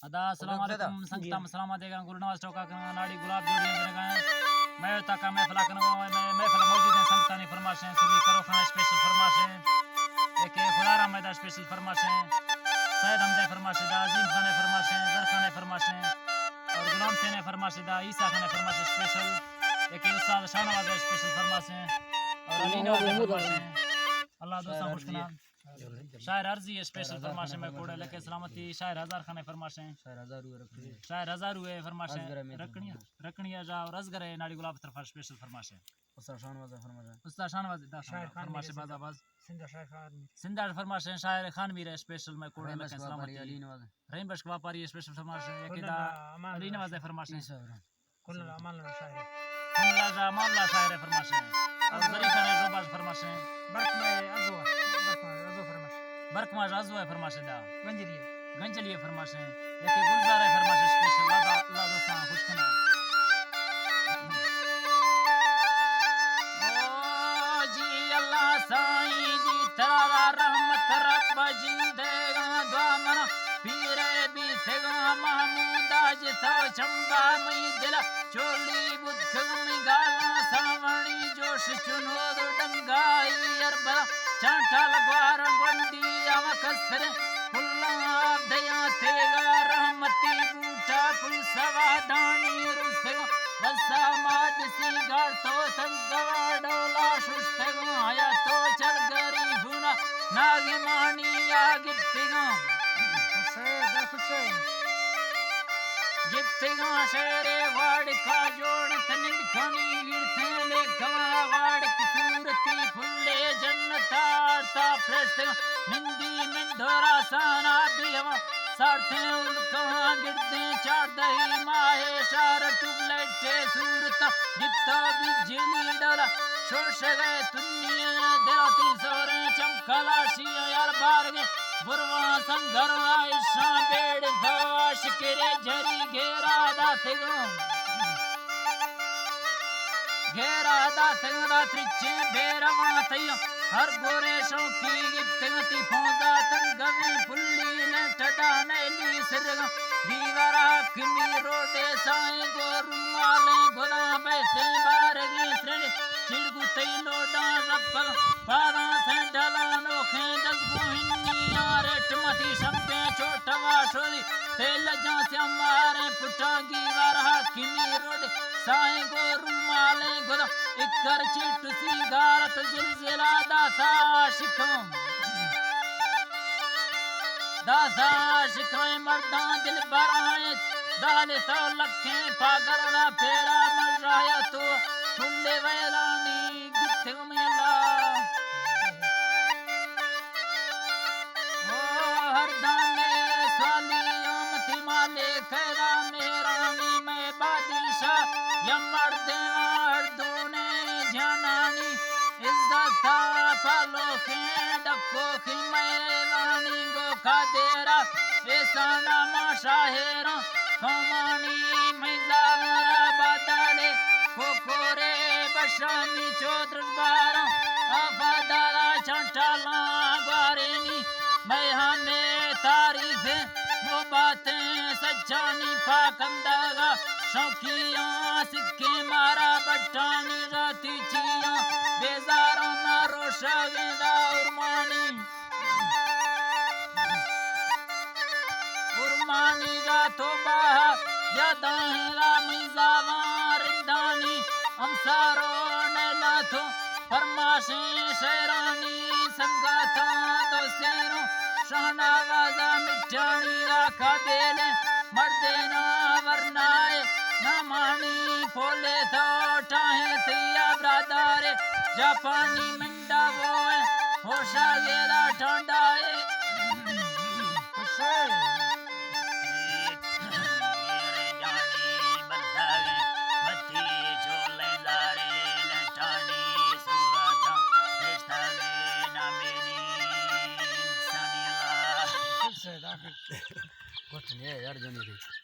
अदा अस्सलाम वालेकुम संगतम सलाम देगा गुरु नवाज टोका का नाड़ी गुलाब जोड़ी देगा मैं तका महफिल करना मैं महफिल मौजूद है संगतानी फरमाशें सभी करो खाना स्पेशल फरमाशें एक खुदा रहमत स्पेशल फरमाशें सैयद हमदे फरमाशें अजीम खाने फरमाशें जर खाने फरमाशें और गुलाम से ने फरमाशें ईसा खाने फरमाशें स्पेशल एक उस्ताद शाहनवाज स्पेशल फरमाशें और अली नवाज फरमाशें अल्लाह दोस्तों खुशकना शायर अर्जी स्पेशल फरमाशें में कोड़े लेके सलामती शायर हजार खाने फरमाशें शायर हजार हुए फरमाशें रखनिया जा और रजगरे नाड़ी गुलाब तरफ स्पेशल फरमाशें उस्ताद शाहनवाज शायर फरमाशें बाजाबाज सिंधा फरमाशें शायर खान मीर स्पेशल में कोड़े लेके सलामती रहीम बख्श व्यापारी स्पेशल फरमाशें एकदा अली नवाज फरमाशें कुल्ला मामला शायर फरमाशें और जरी खाने जोबाज फरमाशें बर्क में राजू है फरमाशें दा गंजली है फरमाशें एक गुलजार है फरमाशें स्पेशल अल्लाह दोस्तां खुशकना ओ जी अल्लाह साईं जी तेरा रहमत रब जिंदेगा दुआ मना पीरे भी सेगा महमूदा जितो चंबा मई दिल चोली बुद्ध मई गाला सावणी जोश चुनो डंगाई अरबा चांटा लगवार बंडी आवा कसर पुल्ला दया तेगा रहमती बूटा पुल सवादानी रुसगो वसा माद सी गाड़ तो तंगवा डोला शुष्टगो आया तो चल गरी हुना नागे मानी आगित्तिगो गित्तिगो शेरे वाड़ का जोड़ तनिक खनी गिरते ले गवा वाड़ की सूरती फुल्ले जन्नतार ता फ्रेस्ट निंदी मिंढोरा साना बियवा सारथे उलका गिरते चार दही माहे शार टुबलेटे सूरता गित्ता बिजली डोला शोश गए दुनिया देवती सोरे चमकला शिया यार बार गए बुरवा संगरवा ईशा बेड़ भवा शिकरे झरी घेरा दासगो घेरा दासगो त्रिचे बेरवा तैयो हर गोरे शौकी गिप्तगति फौजा तंगवे फुल्ली लटदा नैली सिरगा दीवारा किमी रोडे साए गोरु माले गोदा बैसे बारगी श्रेणी चिड़गु तैलो रप्पल पारा से डलानो खेदस गोहिन्नी आरेट मती शब्दे छोटवा शोरी तेल जा से हमारे पुटागी वारा किमी रोडे साए गोरु माले गोदा इकर चिट सी गारत जिलजिला दासा शिकों मर्दां दिल बराए दाले सौ लखे पागलना फेरा मर रहा तो फुल्ले वैलानी गिट्ठे मेला ओ हर दाने स्वाली ओमती माले खैरा मेरानी मैं बादशाह यमर देवार दोने जानानी इज्जत पालो के डको की मैरानी गो खादेरा ऐसा माशाहेरा कमानी मैदारा बदले कोकोरे बशानी चौधर बारा आफादारा चंटाला ग्वारेनी मैं हमें तारीफ वो बातें सच्चानी पाकंदागा शौकियां सिक्के मारा बट्टानी राती चिया बेजारों ना रोशा गेंदा उर्मानी जा तो बाहा ज्यादा हेला मिजावार दानी हमसारो नैला तो फरमाशे शेरानी संगाता तो सेरो शाहनवाजा मिठानी राखा बेले मर्देना वरनाए नमानी फोले तो टाहे तिया ब्रादारे जापानी मिंडा बोए होशा गेला ठंडाए कुछ नहीं है यार जो नहीं